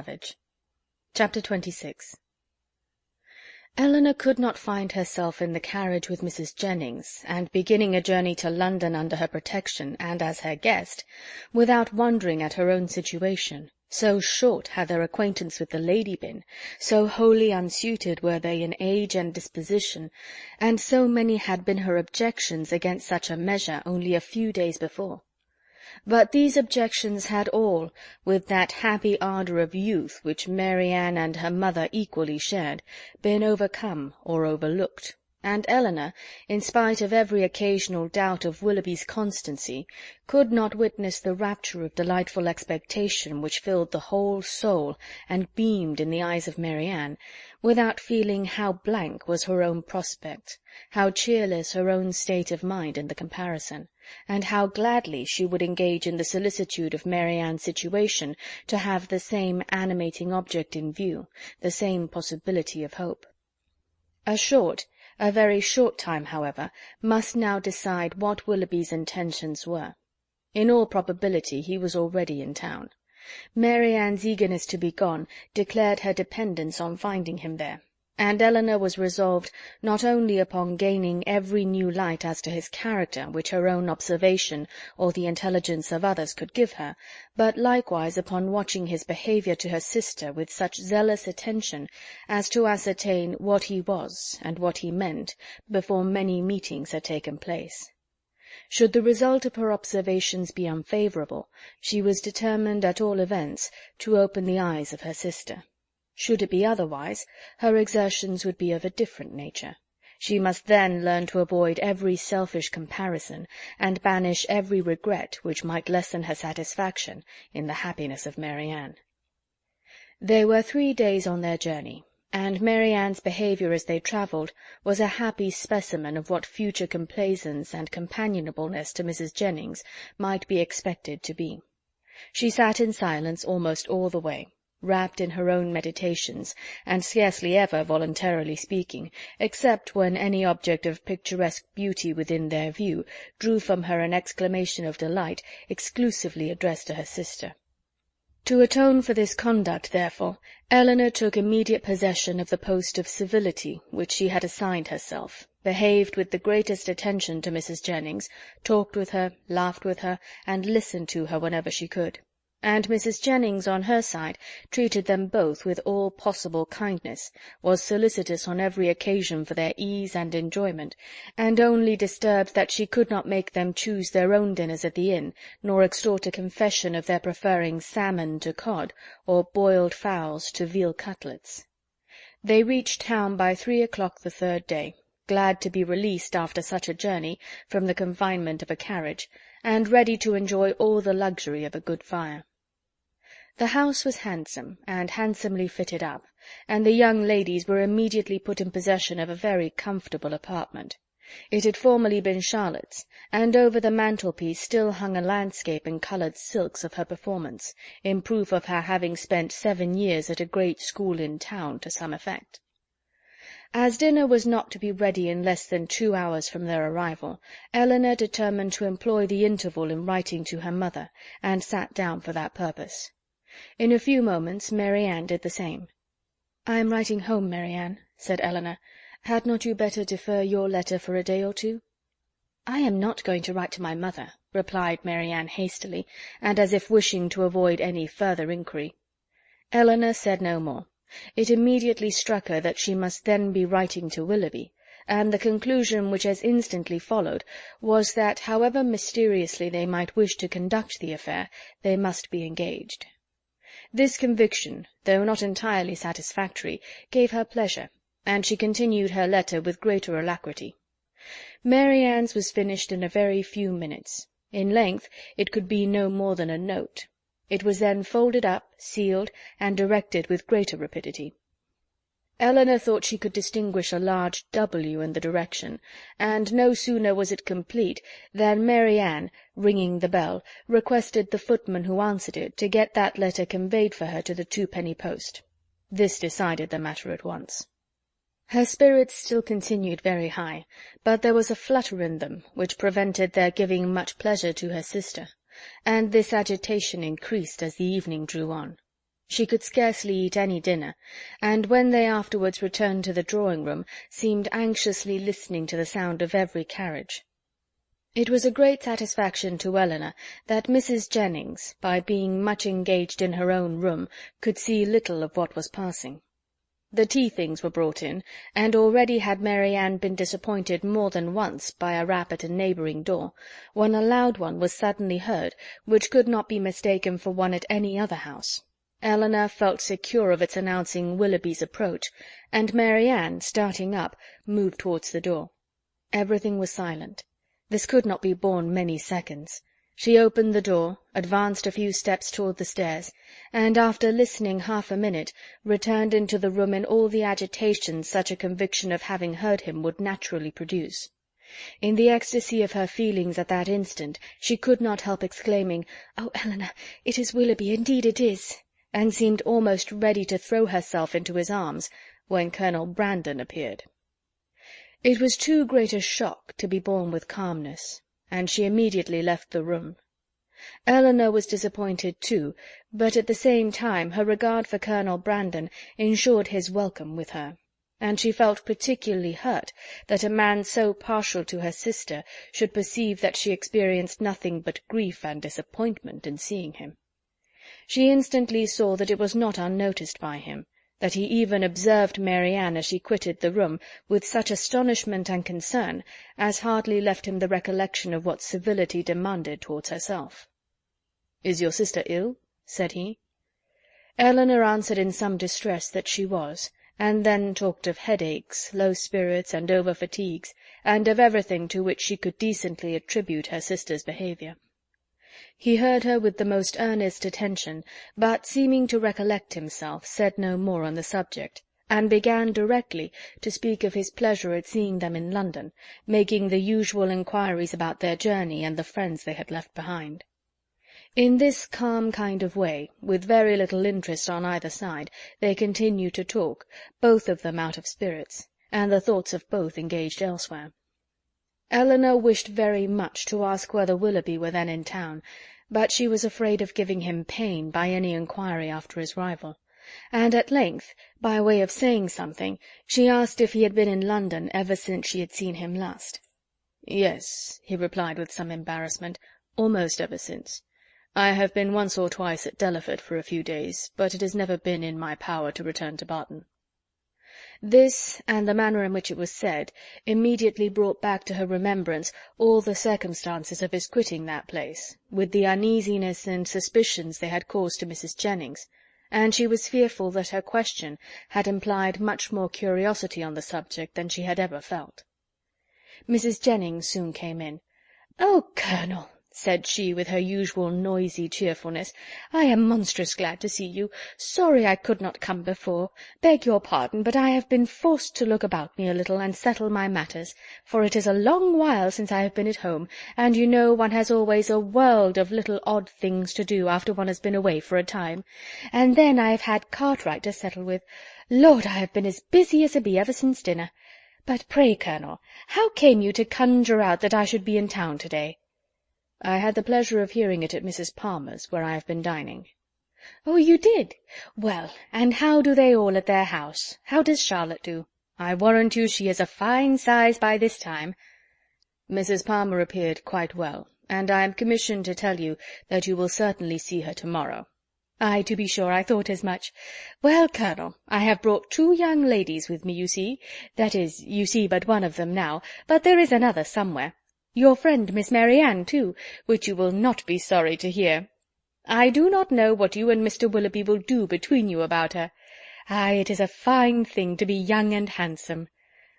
Savage. Chapter 26. Eleanor could not find herself in the carriage with Mrs. Jennings, and beginning a journey to London under her protection and as her guest, without wondering at her own situation. So short had their acquaintance with the lady been, so wholly unsuited were they in age and disposition, and so many had been her objections against such a measure only a few days before. But these objections had all, with that happy ardour of youth which Marianne and her mother equally shared, been overcome or overlooked, and Eleanor, in spite of every occasional doubt of Willoughby's constancy, could not witness the rapture of delightful expectation which filled the whole soul and beamed in the eyes of Marianne, without feeling how blank was her own prospect, how cheerless her own state of mind in the comparison, and how gladly she would engage in the solicitude of Marianne's situation to have the same animating object in view, the same possibility of hope. A very short time, however, must now decide what Willoughby's intentions were. In all probability he was already in town. Marianne's eagerness to be gone declared her dependence on finding him there, and Eleanor was resolved not only upon gaining every new light as to his character which her own observation or the intelligence of others could give her, but likewise upon watching his behaviour to her sister with such zealous attention as to ascertain what he was and what he meant before many meetings had taken place. Should the result of her observations be unfavourable, she was determined, at all events, to open the eyes of her sister. Should it be otherwise, her exertions would be of a different nature. She must then learn to avoid every selfish comparison, and banish every regret which might lessen her satisfaction in the happiness of Marianne. They were 3 days on their journey, and Marianne's behaviour as they travelled was a happy specimen of what future complaisance and companionableness to Mrs. Jennings might be expected to be. She sat in silence almost all the way, wrapped in her own meditations, and scarcely ever voluntarily speaking, except when any object of picturesque beauty within their view drew from her an exclamation of delight exclusively addressed to her sister. To atone for this conduct, therefore, Eleanor took immediate possession of the post of civility which she had assigned herself, behaved with the greatest attention to Mrs. Jennings, talked with her, laughed with her, and listened to her whenever she could. And Mrs. Jennings, on her side, treated them both with all possible kindness, was solicitous on every occasion for their ease and enjoyment, and only disturbed that she could not make them choose their own dinners at the inn, nor extort a confession of their preferring salmon to cod, or boiled fowls to veal cutlets. They reached town by 3 o'clock the 3rd day, glad to be released after such a journey from the confinement of a carriage, and ready to enjoy all the luxury of a good fire. The house was handsome, and handsomely fitted up, and the young ladies were immediately put in possession of a very comfortable apartment. It had formerly been Charlotte's, and over the mantelpiece still hung a landscape in coloured silks of her performance, in proof of her having spent 7 years at a great school in town to some effect. As dinner was not to be ready in less than 2 hours from their arrival, Eleanor determined to employ the interval in writing to her mother, and sat down for that purpose. In a few moments Marianne did the same. "I am writing home, Marianne," said Eleanor. "Had not you better defer your letter for a day or two?" "I am not going to write to my mother," replied Marianne hastily, and as if wishing to avoid any further inquiry. Eleanor said no more. It immediately struck her that she must then be writing to Willoughby, and the conclusion which as instantly followed was that, however mysteriously they might wish to conduct the affair, they must be engaged. This conviction, though not entirely satisfactory, gave her pleasure, and she continued her letter with greater alacrity. Marianne's was finished in a very few minutes. In length it could be no more than a note. It was then folded up, sealed, and directed with greater rapidity. Eleanor thought she could distinguish a large W in the direction, and no sooner was it complete than Marianne, ringing the bell, requested the footman who answered it to get that letter conveyed for her to the 2-penny post. This decided the matter at once. Her spirits still continued very high, but there was a flutter in them which prevented their giving much pleasure to her sister, and this agitation increased as the evening drew on. She could scarcely eat any dinner, and when they afterwards returned to the drawing-room, seemed anxiously listening to the sound of every carriage. It was a great satisfaction to Elinor that Mrs. Jennings, by being much engaged in her own room, could see little of what was passing. The tea-things were brought in, and already had Mary Ann been disappointed more than once by a rap at a neighbouring door, when a loud one was suddenly heard, which could not be mistaken for one at any other house. Elinor felt secure of its announcing Willoughby's approach, and Mary Ann, starting up, moved towards the door. Everything was silent. This could not be borne many seconds. She opened the door, advanced a few steps toward the stairs, and, after listening half a minute, returned into the room in all the agitation such a conviction of having heard him would naturally produce. In the ecstasy of her feelings at that instant, she could not help exclaiming, "Oh, Elinor, it is Willoughby, indeed it is," and seemed almost ready to throw herself into his arms, when Colonel Brandon appeared. It was too great a shock to be borne with calmness, and she immediately left the room. Elinor was disappointed too, but at the same time her regard for Colonel Brandon ensured his welcome with her, and she felt particularly hurt that a man so partial to her sister should perceive that she experienced nothing but grief and disappointment in seeing him. She instantly saw that it was not unnoticed by him, that he even observed Mary Ann as she quitted the room with such astonishment and concern as hardly left him the recollection of what civility demanded towards herself. "Is your sister ill?" said he. Elinor answered in some distress that she was, and then talked of headaches, low spirits, and over-fatigues, and of everything to which she could decently attribute her sister's behaviour. He heard her with the most earnest attention, but, seeming to recollect himself, said no more on the subject, and began directly to speak of his pleasure at seeing them in London, making the usual inquiries about their journey and the friends they had left behind. In this calm kind of way, with very little interest on either side, they continued to talk, both of them out of spirits, and the thoughts of both engaged elsewhere. Elinor wished very much to ask whether Willoughby were then in town, but she was afraid of giving him pain by any inquiry after his arrival, and at length, by way of saying something, she asked if he had been in London ever since she had seen him last. "Yes," he replied with some embarrassment, "almost ever since. I have been once or twice at Delaford for a few days, but it has never been in my power to return to Barton." This, and the manner in which it was said, immediately brought back to her remembrance all the circumstances of his quitting that place, with the uneasiness and suspicions they had caused to Mrs. Jennings, and she was fearful that her question had implied much more curiosity on the subject than she had ever felt. Mrs. Jennings soon came in. "Oh, Colonel," said she, with her usual noisy cheerfulness, "I am monstrous glad to see you. Sorry I could not come before. Beg your pardon, but I have been forced to look about me a little and settle my matters, for it is a long while since I have been at home, and you know one has always a world of little odd things to do after one has been away for a time. And then I have had Cartwright to settle with. Lord, I have been as busy as a bee ever since dinner. But pray, Colonel, how came you to conjure out that I should be in town to-day?" "I had the pleasure of hearing it at Mrs. Palmer's, where I have been dining." "Oh, you did? Well, and how do they all at their house? How does Charlotte do? I warrant you she is a fine size by this time." "Mrs. Palmer appeared quite well, and I am commissioned to tell you that you will certainly see her to-morrow." "Ay, to be sure, I thought as much. Well, Colonel, I have brought 2 young ladies with me, you see. That is, you see but one of them now, but there is another somewhere. Your friend Miss Mary Ann, too, which you will not be sorry to hear. I do not know what you and Mr. Willoughby will do between you about her. Ay, it is a fine thing to be young and handsome.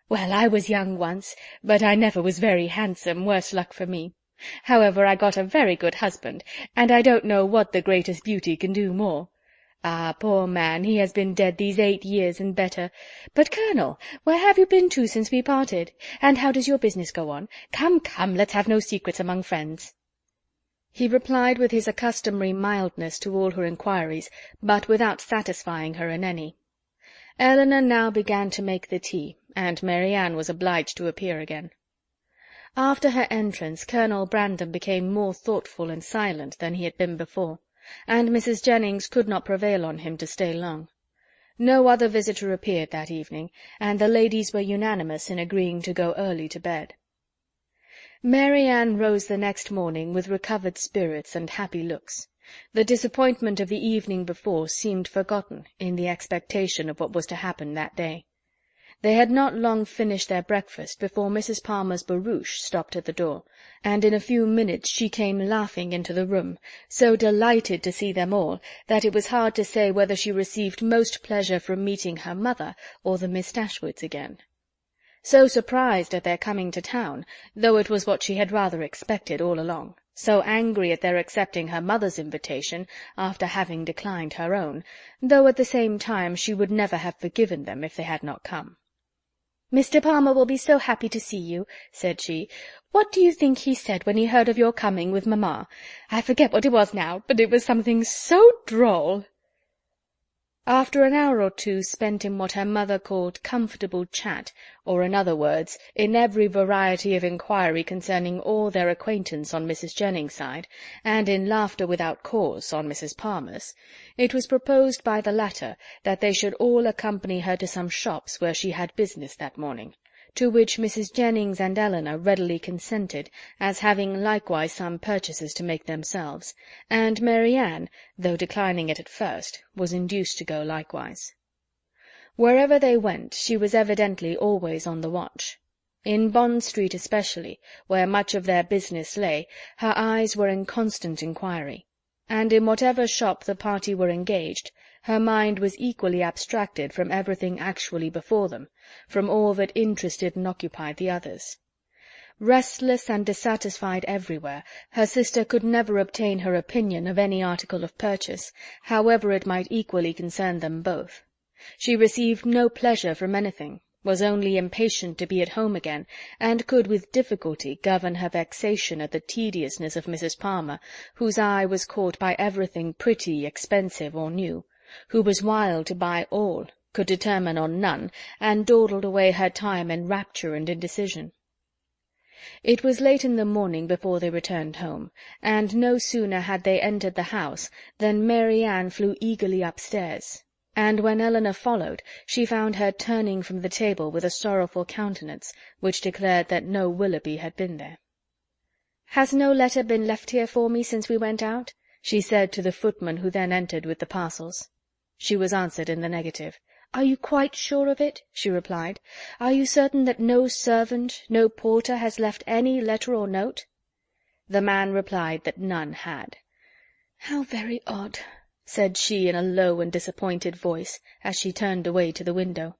Well, I was young once, but I never was very handsome, worse luck for me. However, I got a very good husband, and I don't know what the greatest beauty can do more. Ah, poor man, he has been dead these 8 years and better. But, Colonel, where have you been to since we parted? And how does your business go on? Come, come, let's have no secrets among friends." He replied with his customary mildness to all her inquiries, but without satisfying her in any. Elinor now began to make the tea, and Mary Ann was obliged to appear again. After her entrance, Colonel Brandon became more thoughtful and silent than he had been before, and Mrs. Jennings could not prevail on him to stay long. No other visitor appeared that evening, and the ladies were unanimous in agreeing to go early to bed. Mary Ann rose the next morning with recovered spirits and happy looks. The disappointment of the evening before seemed forgotten in the expectation of what was to happen that day. They had not long finished their breakfast before Mrs. Palmer's barouche stopped at the door, and in a few minutes she came laughing into the room, so delighted to see them all that it was hard to say whether she received most pleasure from meeting her mother or the Miss Dashwoods again. So surprised at their coming to town, though it was what she had rather expected all along, so angry at their accepting her mother's invitation after having declined her own, though at the same time she would never have forgiven them if they had not come. "Mr. Palmer will be so happy to see you," said she. "What do you think he said when he heard of your coming with mamma? I forget what it was now, but it was something so droll." After an hour or two spent in what her mother called comfortable chat, or in other words, in every variety of inquiry concerning all their acquaintance on Mrs. Jennings's side, and in laughter without cause on Mrs. Palmer's, it was proposed by the latter that they should all accompany her to some shops where she had business that morning, to which Mrs. Jennings and Eleanor readily consented, as having likewise some purchases to make themselves, and Mary Ann, though declining it at first, was induced to go likewise. Wherever they went, she was evidently always on the watch. In Bond Street especially, where much of their business lay, her eyes were in constant inquiry, and in whatever shop the party were engaged, her mind was equally abstracted from everything actually before them, from all that interested and occupied the others. Restless and dissatisfied everywhere, her sister could never obtain her opinion of any article of purchase, however it might equally concern them both. She received no pleasure from anything, was only impatient to be at home again, and could with difficulty govern her vexation at the tediousness of Mrs. Palmer, whose eye was caught by everything pretty, expensive, or new, who was wild to buy all, could determine on none, and dawdled away her time in rapture and indecision. It was late in the morning before they returned home, and no sooner had they entered the house than Mary Ann flew eagerly upstairs, and when Eleanor followed, she found her turning from the table with a sorrowful countenance, which declared that no Willoughby had been there. "Has no letter been left here for me since we went out?" she said to the footman who then entered with the parcels. She was answered in the negative. "Are you quite sure of it?" she replied. "Are you certain that no servant, no porter, has left any letter or note?" The man replied that none had. "How very odd," said she in a low and disappointed voice, as she turned away to the window.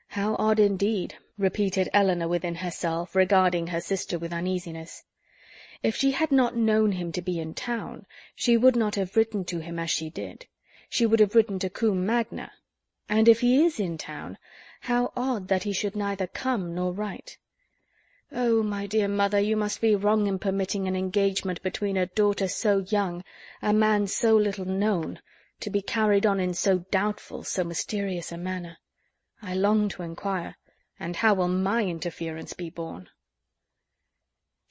"How odd indeed," repeated Eleanor within herself, regarding her sister with uneasiness. If she had not known him to be in town, she would not have written to him as she did. She would have written to Combe Magna. And if he is in town, how odd that he should neither come nor write. Oh, my dear mother, you must be wrong in permitting an engagement between a daughter so young, a man so little known, to be carried on in so doubtful, so mysterious a manner. I long to inquire, and how will my interference be borne?"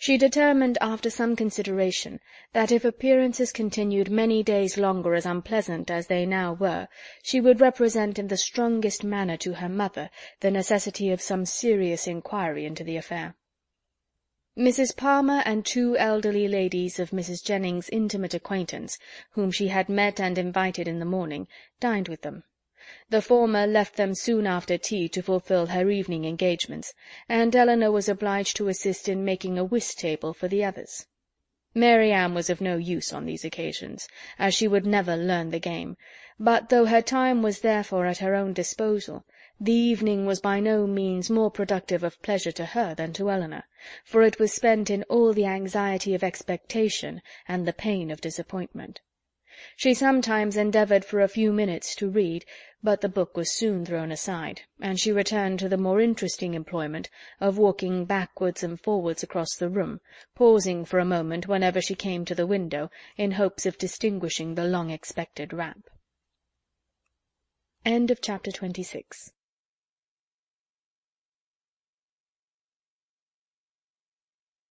She determined, after some consideration, that if appearances continued many days longer as unpleasant as they now were, she would represent in the strongest manner to her mother the necessity of some serious inquiry into the affair. Mrs. Palmer and two elderly ladies of Mrs. Jennings's intimate acquaintance, whom she had met and invited in the morning, dined with them. The former left them soon after tea to fulfil her evening engagements, and Eleanor was obliged to assist in making a whist table for the others. Mary Ann was of no use on these occasions, as she would never learn the game, but though her time was therefore at her own disposal, the evening was by no means more productive of pleasure to her than to Eleanor, for it was spent in all the anxiety of expectation and the pain of disappointment. She sometimes endeavoured for a few minutes to read, but the book was soon thrown aside, and she returned to the more interesting employment of walking backwards and forwards across the room, pausing for a moment whenever she came to the window, in hopes of distinguishing the long-expected rap. Chapter 26